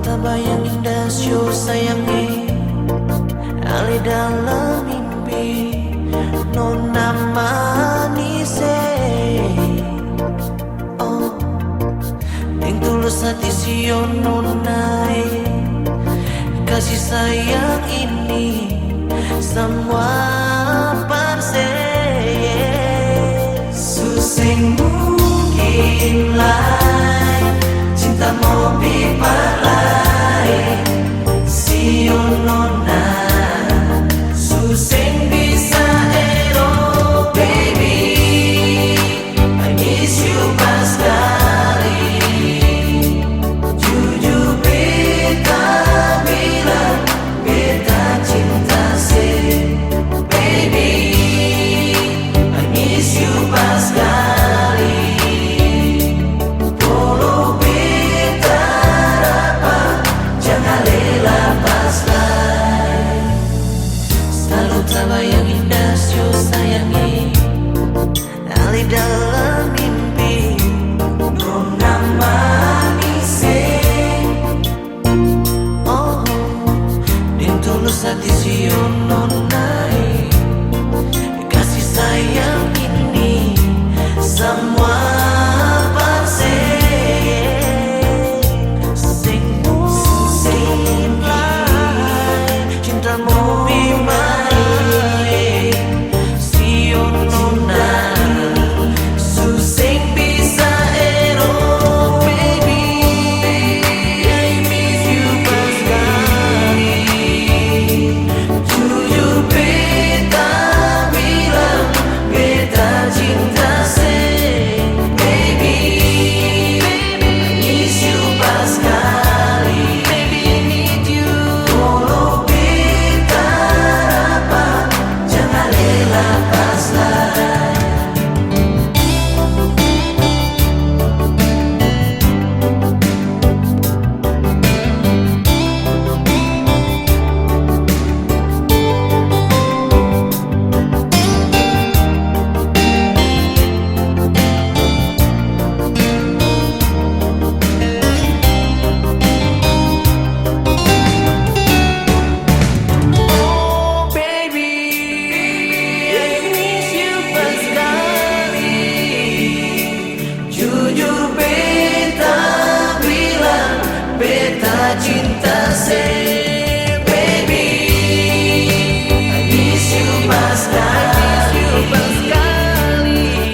tak bayang indah show sayangi Ali dalam mimpi Nona manise Oh yang tulus hati sio nonai kasih sayang ini semua parse susing mungkin lain cinta mau lain sio nona susing bisa ero baby I miss you pas kali jujur beta bilang beta cinta sih baby I miss you pas kali kalau beta dapat jangan lepas lagi selalu terbayang indah sio sayangi Ali dalam mimpi nona manise Oh din tulus hati sio nonai kasih sayang ini semua parse sing lain cintamu baik sio nona susing bisa ero baby I miss you pas kali jujur beta bilang beta cinta sih baby I miss you pas kali baby I need you kalau beta dapat jangan lepas lagi Oh baby, I miss you pas kali. Jujur beta bilang beta cinta sih baby. I miss you pas kali.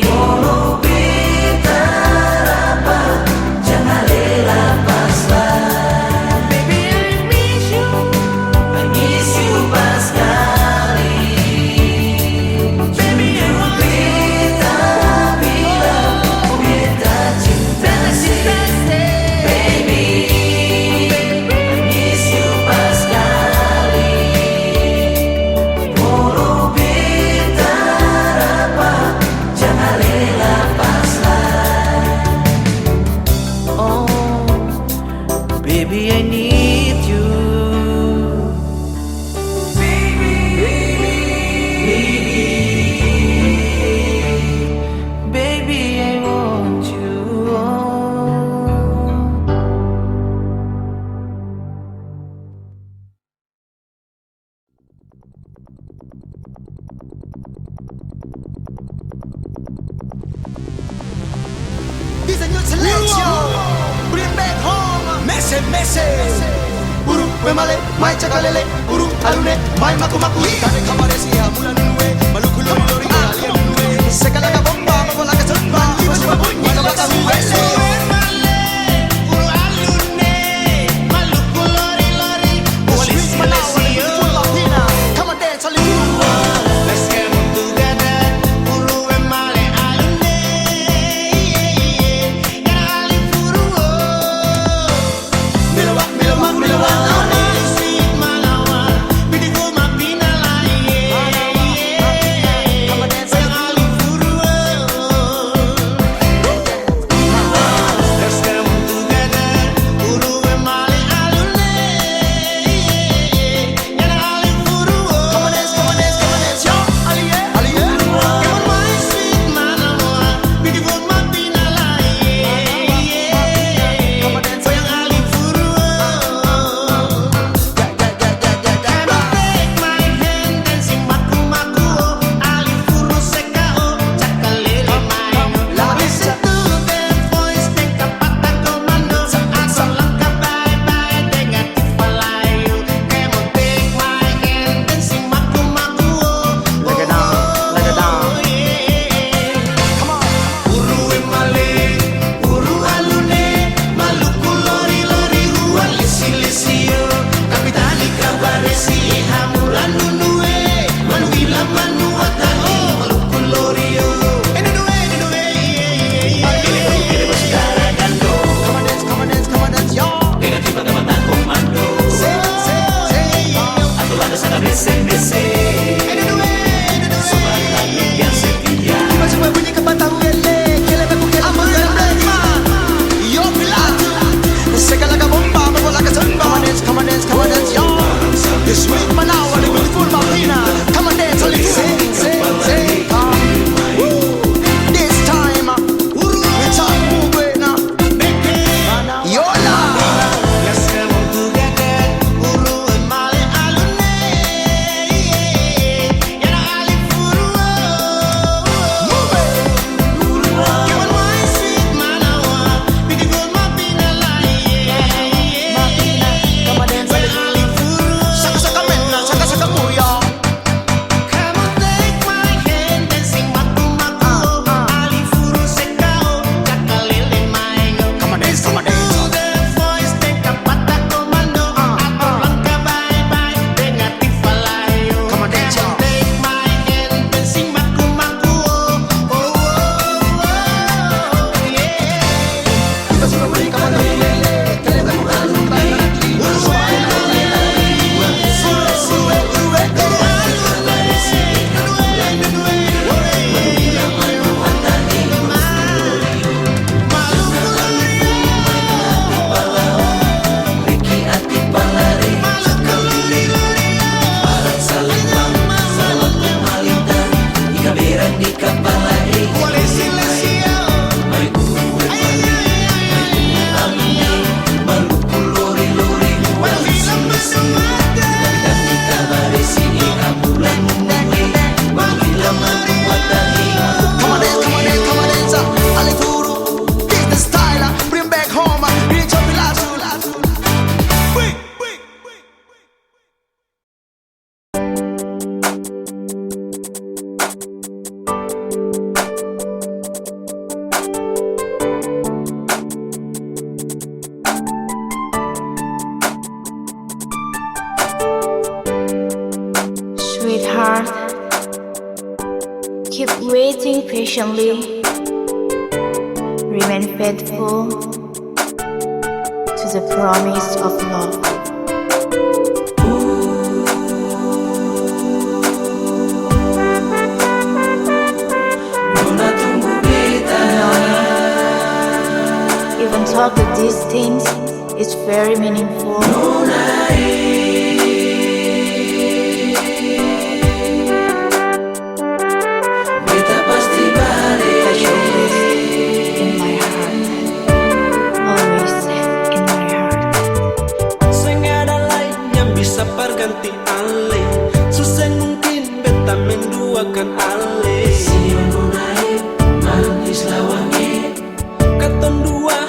Kalau beta dapat jangan lepas lagi. Baby I miss you. I miss you pas kali baby you beta bilang beta cinta sih baby I miss you pas kali kalau beta dapat jangan lepas lagi Oh baby I need you Baby, I want you. This a new selection. Bring back home. Mese, mese. Uru, wemale, mai chakalele. Uru, alune, mai maku maku. Kare kamare siya mula nunwe. Maluku lori lori alien nunwe. Sekalaga bomba, mawalaga zumba. Iba bunyi, mawalaga huwele. Uru alune, maluku lori lori. Walis Malaysia. Come on dance, Hollywood. Let's get move together. Uru wemale alune. Milawa, milawa, come on dance, waiting patiently, remain faithful to the promise of love. Nona tunggu beta. Even talk the distance is very meaningful. Beta pasti balik. But you're always in my heart, always in my heart. Seng ada lain yang bisa perganti ale. Susah mungkin beta menduakan ale. Sio nunai manis lawangi. Katon dua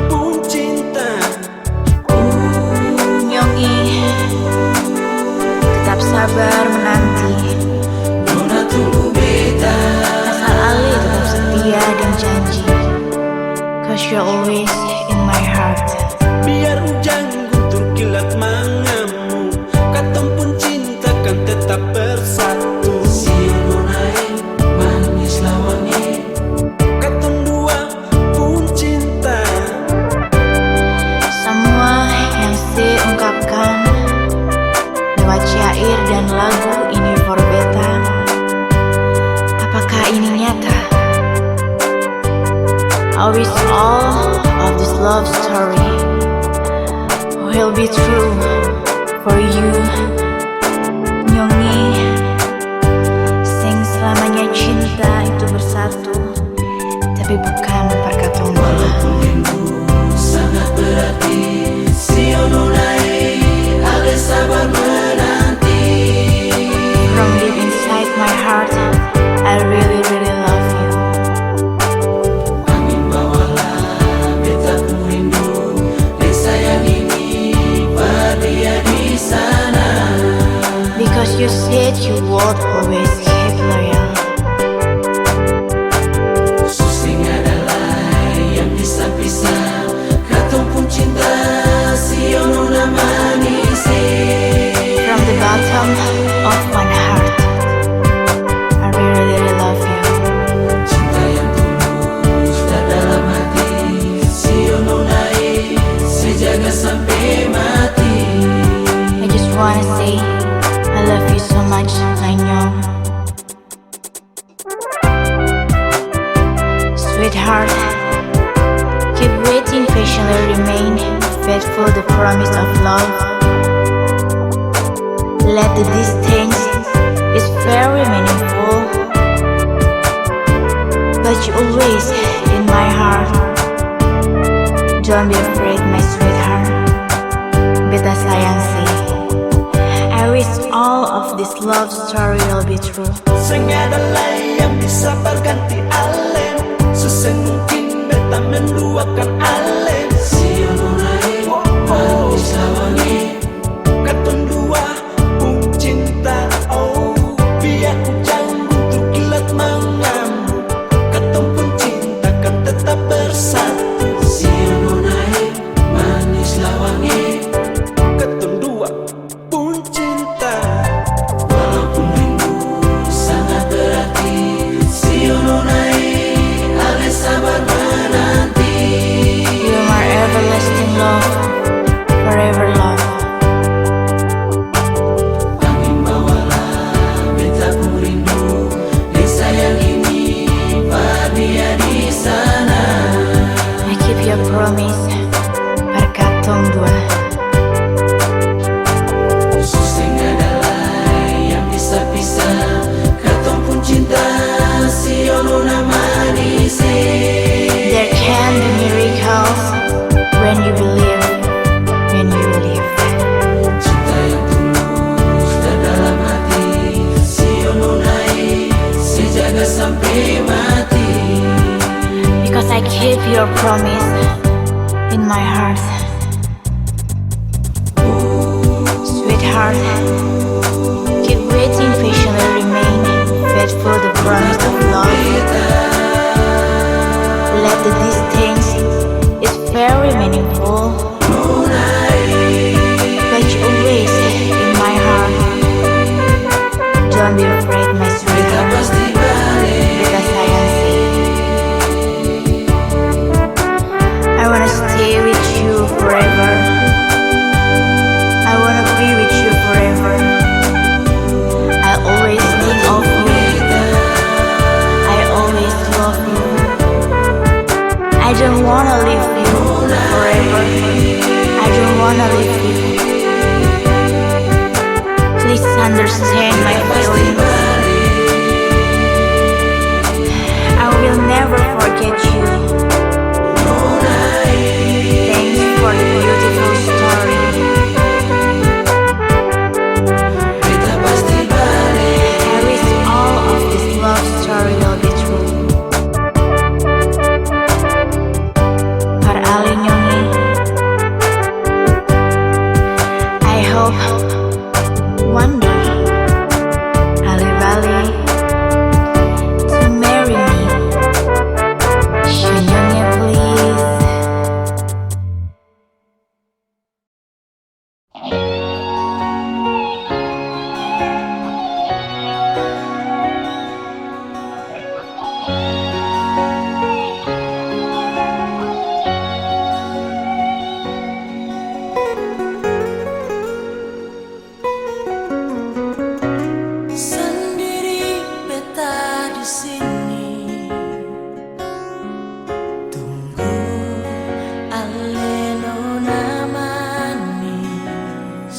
pun cinta. Nyongi, tetap sabar menanti. Nona tunggu beta. Asal Ali tetap setia dan janji. Cause you're always in my heart. Biar hujan guntur kilat mangamu. Katon pun cinta kan tetap bersatu. Sio nunai manis lawangi. Katon dua pun cinta. Semua yang saya ungkapkan lewat syair dan lagu ini for beta. Apakah ini nyata? I wish all of this love story will be true for you, Nyongi. Sing selamanya cinta itu bersatu, tapi bukan perkataan Walaupun rindu sangat berarti. Sio nunai ale sabar menanti. From deep inside my heart, I really love you. Angin bawalah beta ku rindu. Desa yang ini dia di sana. Because you said you would always keep loyal. Susing adalah yang bisa-bisa. Katong pun cinta. Sio nuna manis. From the bottom of my heart, I really love you. Cinta yang tulus dan dalam hati. Sio nunai sejaga sampai mati. I just wanna say I love you so much, Nyong. Sweetheart, keep waiting patiently, remain faithful to the promise of love. Let the distance is very meaningful, but you always in my heart. Don't be afraid, my sweetheart. Beta sayang sih. I wish all of this love story will be true. Seng ada lain yang bisa berganti ale. Susah mungkin beta menduakan ale. Sio nunai manis lawangi. Katon dua pun cinta. Oh, biar hujan guntur kilat mangamu. Katon pun cinta kan tetap bersatu. Sio nunai manis lawangi. Katon dua pun cinta. Walaupun rindu sangat berarti. Sio nunai ale sabar menanti. You're my everlasting love, forever love. Angin bawalah beta ku rindu. Desa yang ini dia di sana. I keep your promise, perkatong dua. Susing adalah yang bisa-bisa. Katong pun cinta. Sio nuna manis. There can be miracles when you believe, when you believe. Cinta yang tulus dan dalam hati. Sio nunai sejaga sampai mati. Because I keep your promise in my heart. Sweetheart, keep waiting patiently, remain faithful to the promise of love. Let the distance is very meaningful, but you always in my heart. Don't be afraid, my Beta sweetheart. pasti balik. Beta hope one day Ali to marry me. Senyumnya please. Sendiri beta di sini, tunggu aleno manis.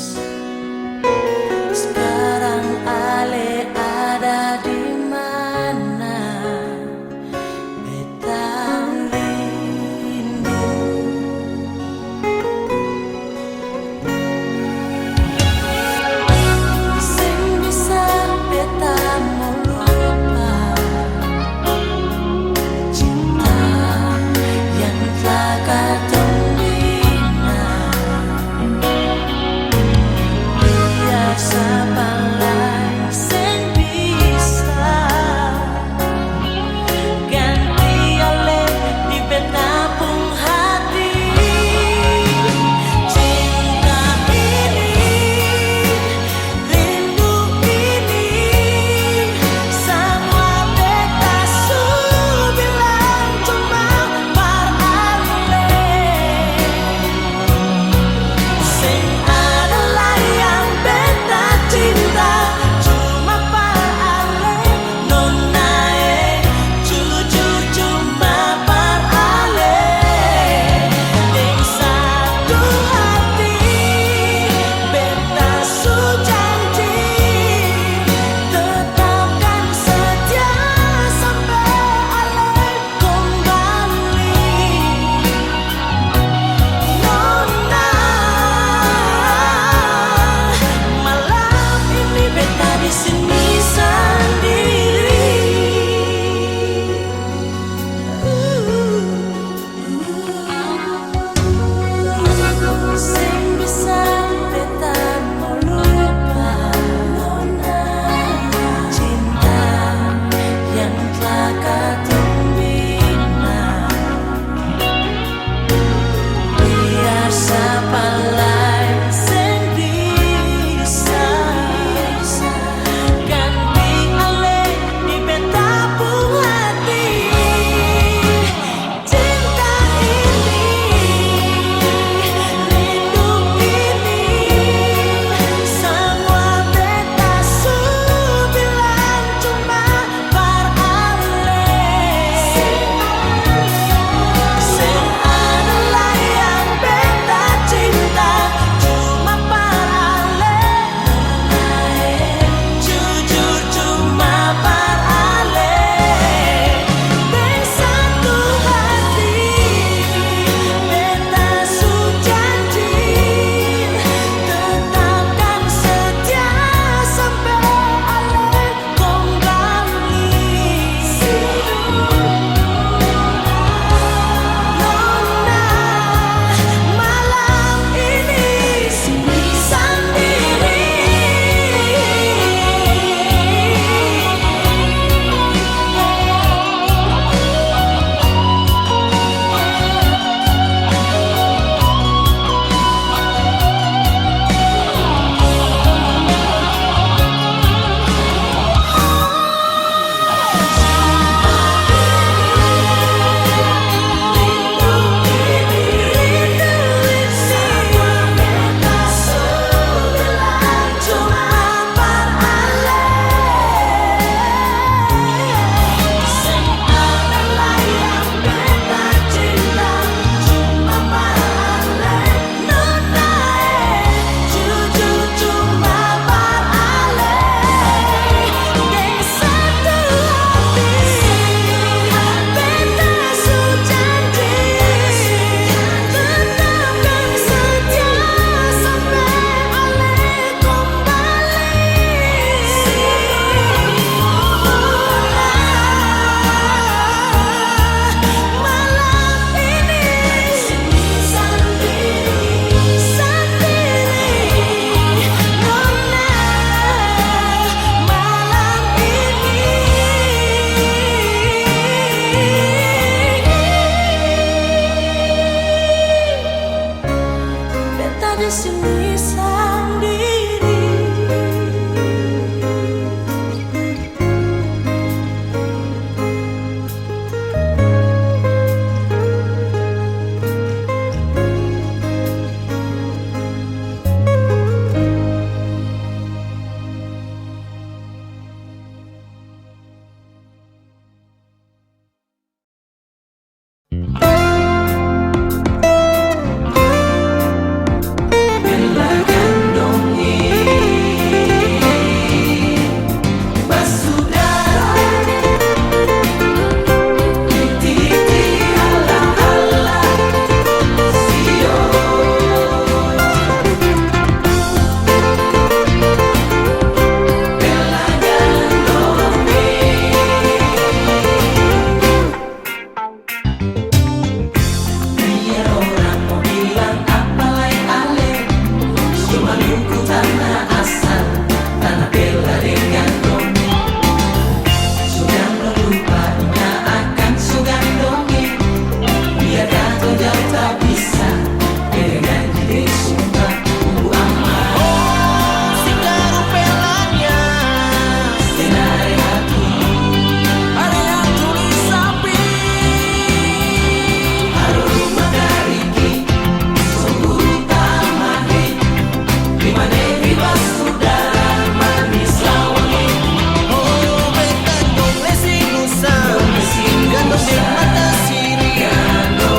sendiri. Bila gandongi basudara, titi ala ala sio. Bila gandongi biar orang mau bilang apa ale, cuma luku tanah asal, tanah bela dengan dongeng. Sudah lupa ina akan sugan dongeng, biar kau jauh tak bisa dengan diri sumpah tunggu aman. Singgaru pelanya senare hati, ada yang tulis sapi. Aroma gariki, sungguh tamahi, dimana bebas udara manis lawangi. Oh, betandong lesi nusa, gandong di mata siri,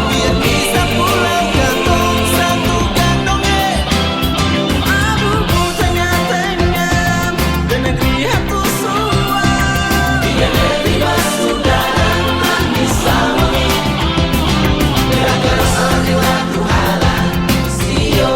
biar bisa pulau gandong satu gandongnya. Abu putanya tenang, dan negeri hatu sua. Dimana bebas udara manis lawangi, gerakan sari waktu halang sio.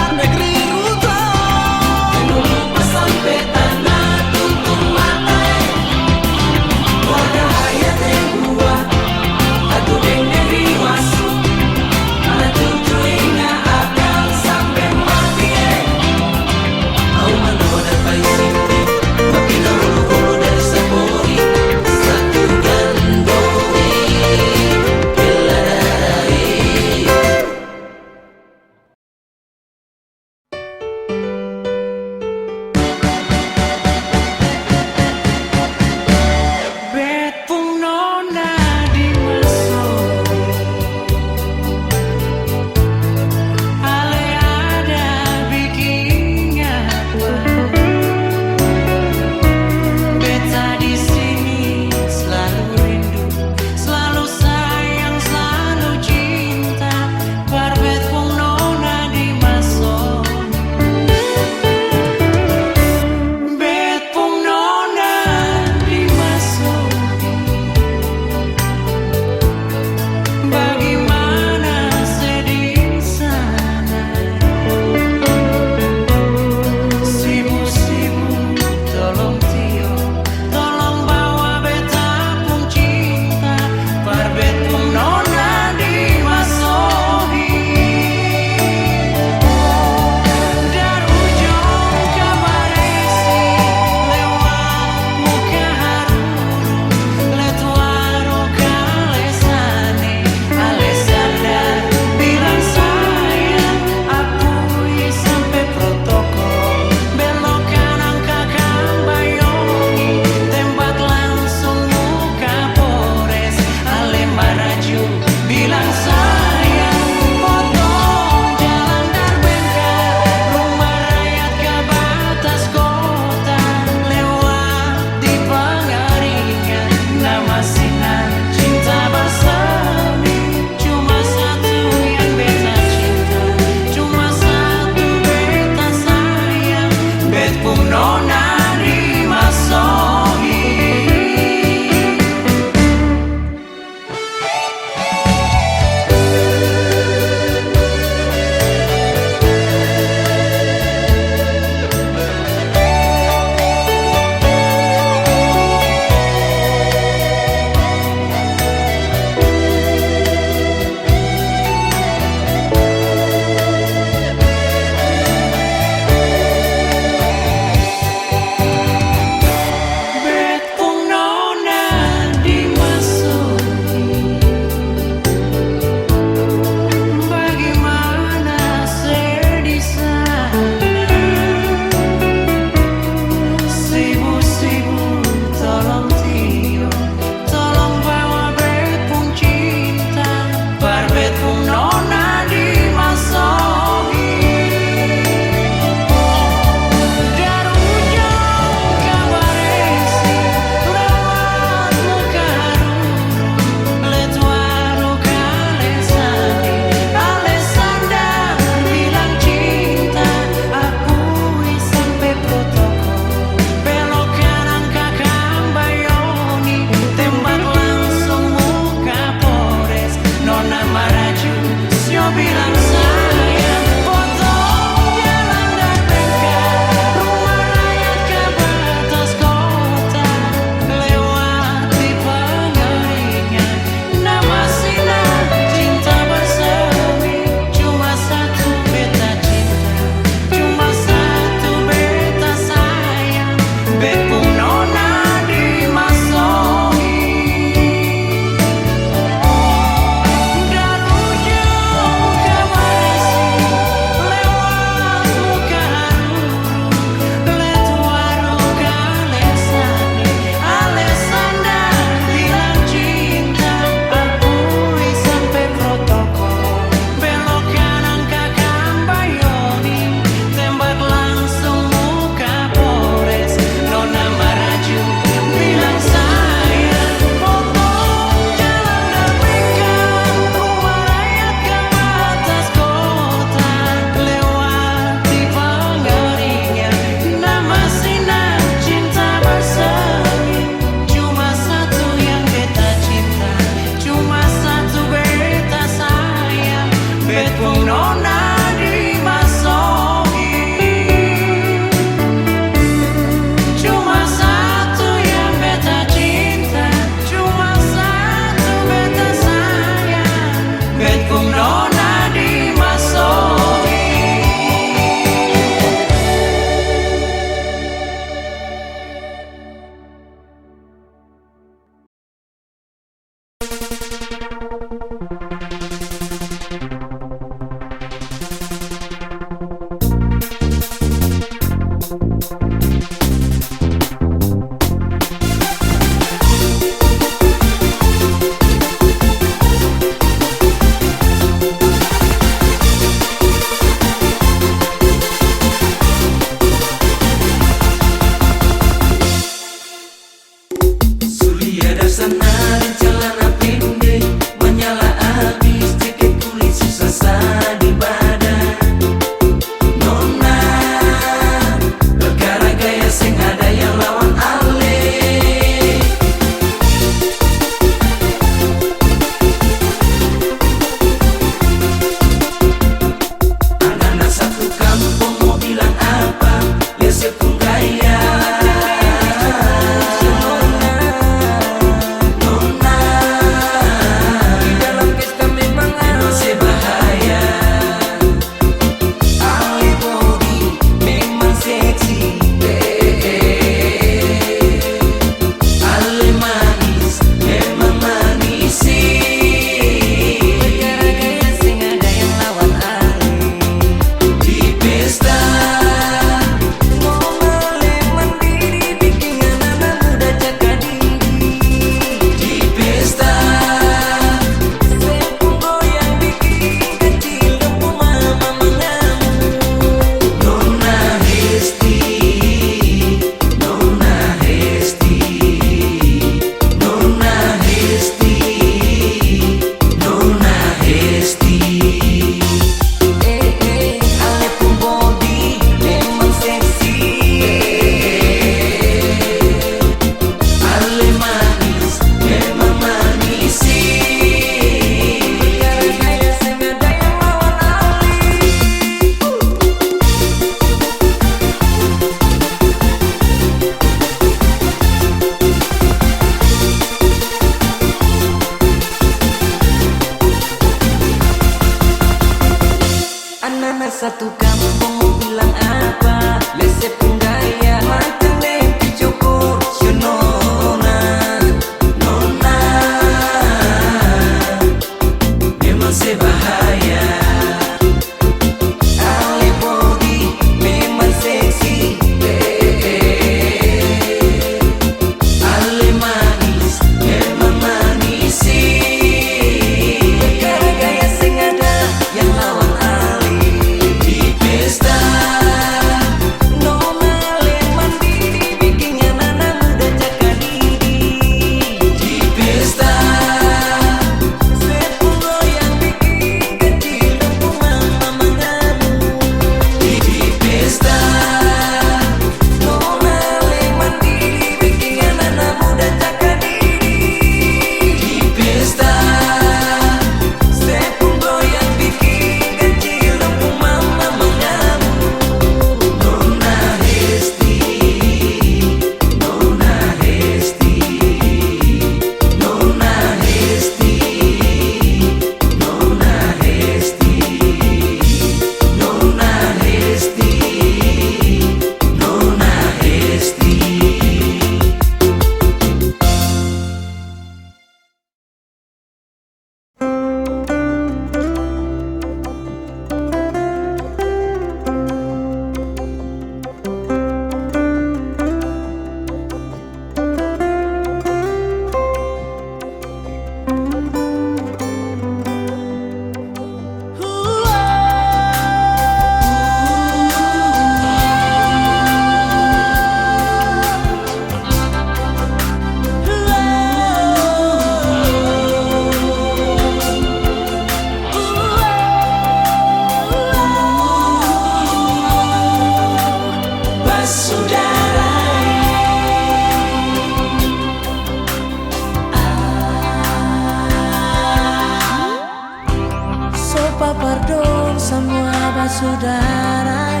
saudara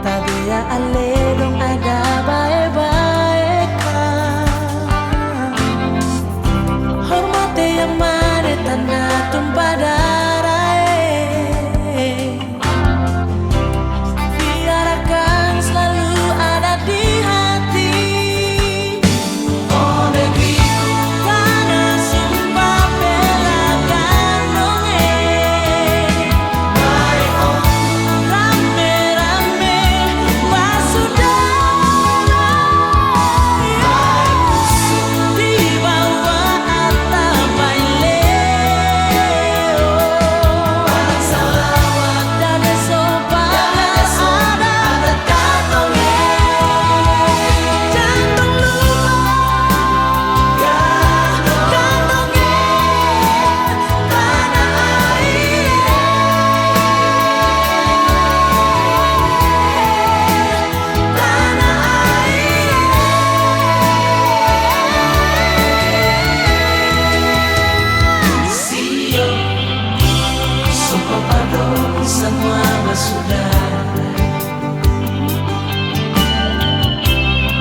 tapi ya ale dong ada baik-baik hormati yang mana tanah tumpah darah biar akan selalu ada di hati. Oh negeriku tanah sumpah bela gandongnya baik oh rame-rame basudara baik musuh di bawah atap baileo bangsa lawak dan sopan ada kantongnya jantung lupa kantongnya tanah air tanah air Sio Sumpah padu semua bersaudara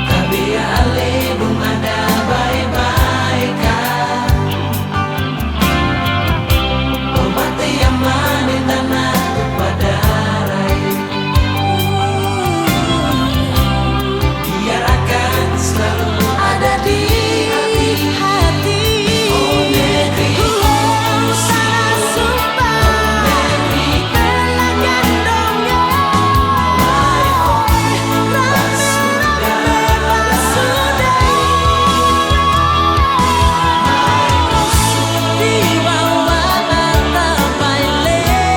tapi ya ale belum ada baik-baik hormati yang mana tanah pada biar akan selalu ada di hati. Oh negeriku tanah sumpah bela gandongnya baik oh rame-rame basudara baik musuh di bawah atap baileo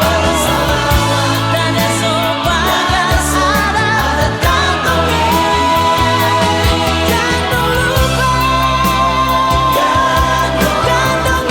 bangsa lawak dan sopan ada kantongnya jantung lupa kantongnya tanah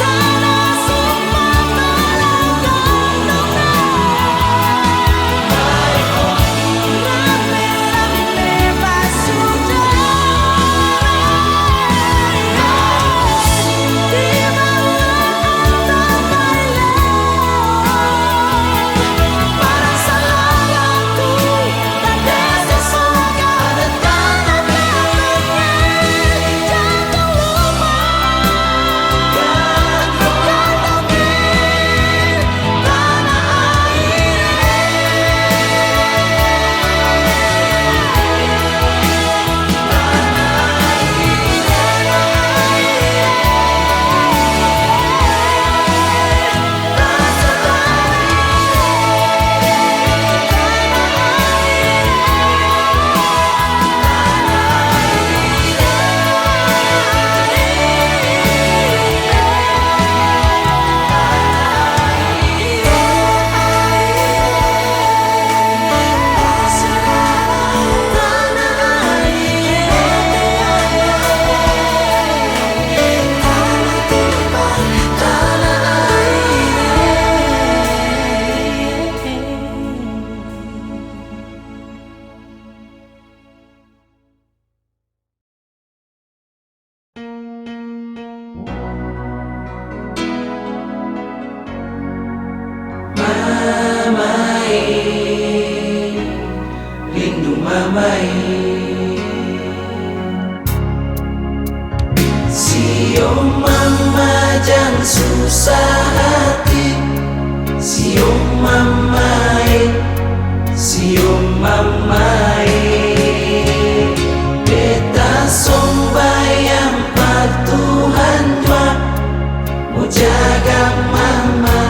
tanah sumpah bela gandongnya baik oh rame-rame basudara di bawah atap baileo bangsa lawakku pada semoga ada kantongnya jantung lupa kantongnya tanah Mamae, rindu mamae. Sio mama jangan susah hati. Sio mamae, sio mamae. Beta sombayang pak Tuhan jua mau jaga mama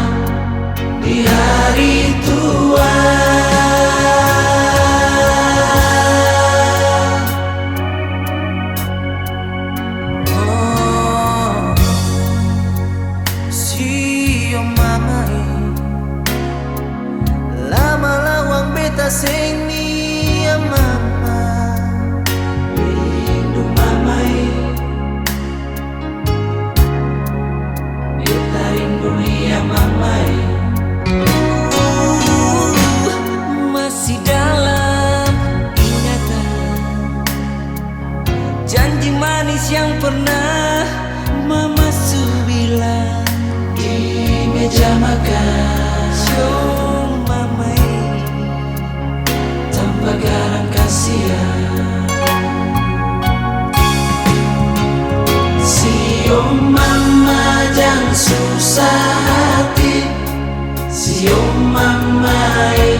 di hari tua. Oh, sio janji manis yang pernah Mama Su bilang di meja makan. Cium mamai tanpa garam kasihan. Cium mama jangan susah hati. Cium mamai,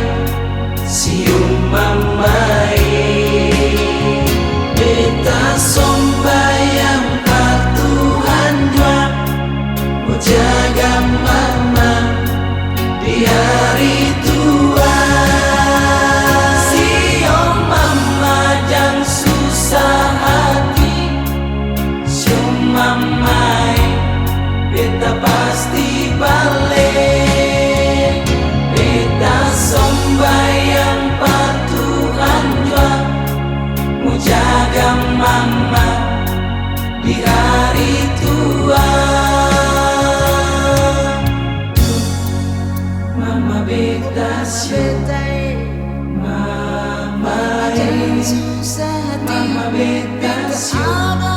cium mamai. Beta sombayang par Tuhan jua, mau jaga mama di hari tua. Cium mama jangan susah hati. Cium mamai, beta pasti balik. Beta sombayang par Tuhan jua, mau jaga mama di hari tua. Mama beta siapa? Mama Mama beta siapa?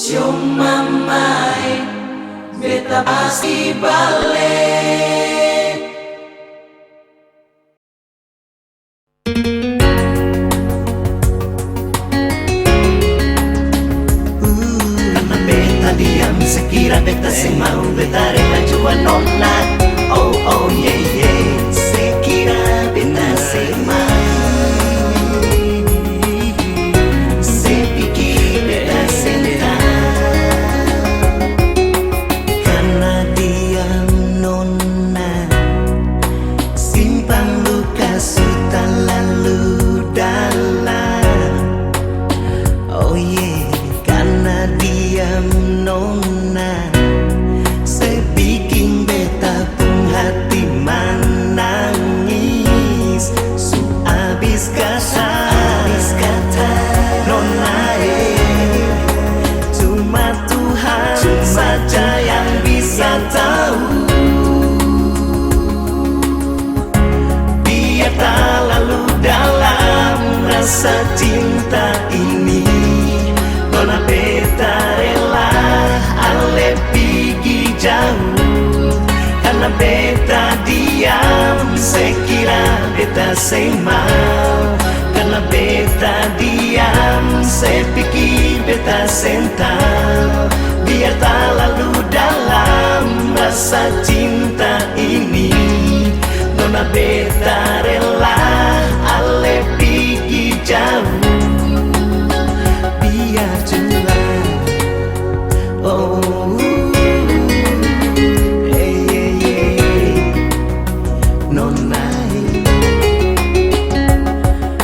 Cium mamai, beta pasti balik. Karena beta diam sekira beta semau, beta rela jua nolak. Oh oh yeah yeah, sekira beta semau. Sepikir beta senang. Rasa cinta ini Nona beta rela ale pergi jauh. Karena beta diam sekira beta semau. Karena beta diam sepikir beta sentau. Biar tak lalu dalam rasa cinta ini Nona beta rela ale pergi jauh. Biar jelas. Oh Nona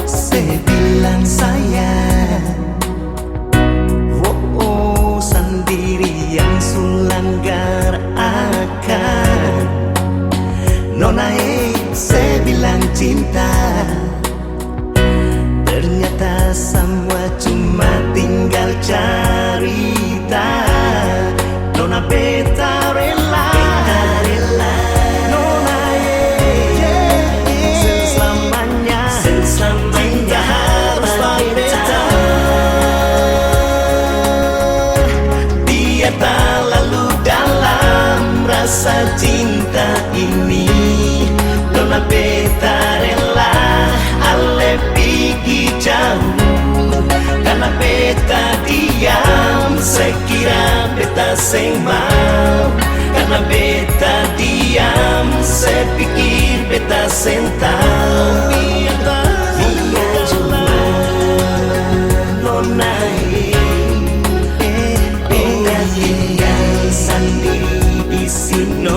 saya bilang sayang. Oh sendirian sulanggar akan Nona saya bilang cinta. Ternyata semua cuma tinggal cerita. Nona beta rela, Nona selamanya cinta harus beta. Dia tak lalu dalam rasa cinta beta sing mau. Karena beta diam, saya pikir beta sentau. Dia cuma nona beta tinggal sendiri di sini.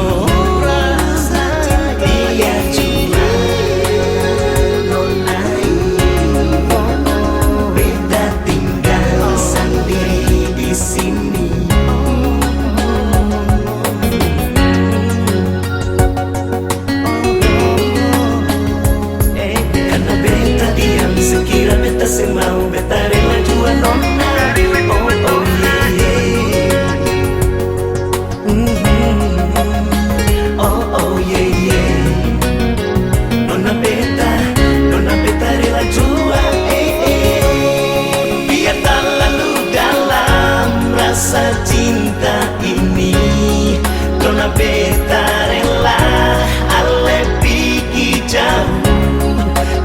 Dia cuma nona beta tinggal sendiri di sini. Karena beta diam, sekira beta semau, beta rela jua nona. Oh yeah, yeah. Oh yeah, yeah. Nona beta rela jua. Biar tak lalu dalam rasa cinta ini. Nona beta rela ale pergi jauh.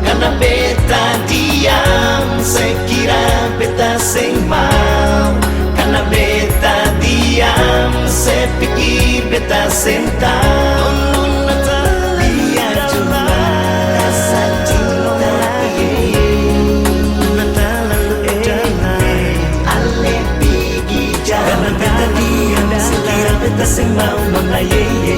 Karena beta diam, sekira beta sing mau. Karena beta diam, saya pikir beta sentau. Dia cuma rasa cinta ale pergi jauh. Karena beta diam, sekira beta sing mau. Nona ye